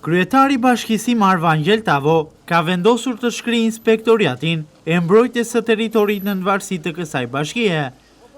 Kryetari i Bashkisë Simar Vangel Tavo ka vendosur të shkrijë inspektoriatin e mbrojtjes së territorit në varësi të kësaj bashkie.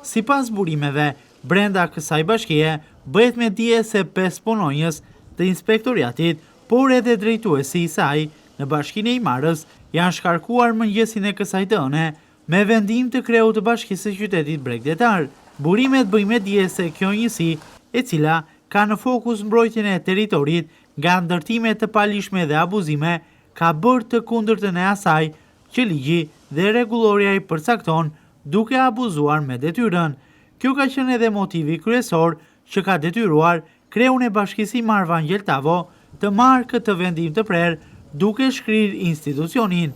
Sipas burimeve, brenda kësaj bashkie bëhet me dije se 5 punonjës të inspektoriatit, por edhe drejtuesi i saj në bashkinë e Imarës janë shkarkuar mëngjesin e kësaj dëne me vendim të kreut të Bashkisë së Qytetit Bregdetar. Burimet bëjnë me dije se kjo njësi, e cila ka në fokus mbrojtjen e territorit nga ndërtime të palishme dhe abuzime, ka bërë të kundërtën e asaj që ligji dhe rregulloria i përcakton duke abuzuar me detyrën. Kjo ka qenë edhe motivi kryesor që ka detyruar kreun e Bashkisë Simar Vangel Tavo të marrë këtë vendim të prerë duke shkrirë institucionin,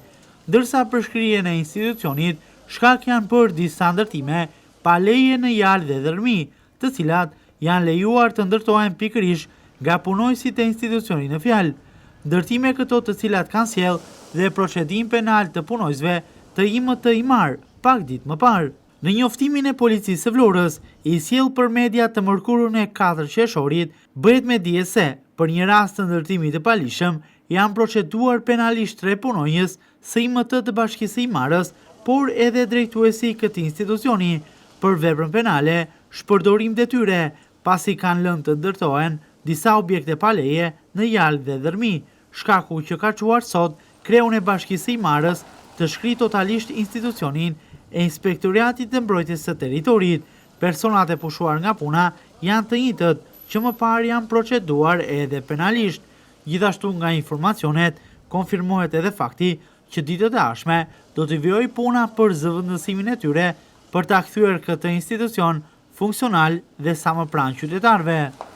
ndërsa për shkrirjen e institucionit shkak janë për disa ndërtime pa leje në Jalë dhe Dërmi, të cilat janë lejuar të ndërtohen pikërisht nga punojësit e institucionit në fjalë. Ndërtime këto të cilat kanë sjellë dhe procedim penal të punojësve të IMT Imar pak ditë më parë. Në njoftimin e policisë së Vlorës, i sjell për media të mërkurën e 4 qershorit, bëhet me dije se për një rast të ndërtimit të palishëm janë proceduar penalisht 3 punonjës së IMT të Bashkisë së Imarës, por edhe drejtuesi i këtij institucioni për veprën penale, shpërdorim detyre, pasi kanë lënë të ndërtohen disa objekte pa leje në Jalë dhe Dërmi, shkaku që ka çuar sot kreun e Bashkisë së Imarës të shkrijë totalisht institucionin e inspektoriatit të mbrojtjes së territorit. Personat e pushuar nga puna janë të njëjtët që më parë janë proceduar edhe penalisht. Gjithashtu nga informacionet konfirmohet edhe fakti që ditët e ardhshme do të vijojë puna për zëvendësimin e tyre për ta kthyer këtë institucion funksional dhe sa më pranë qytetarëve.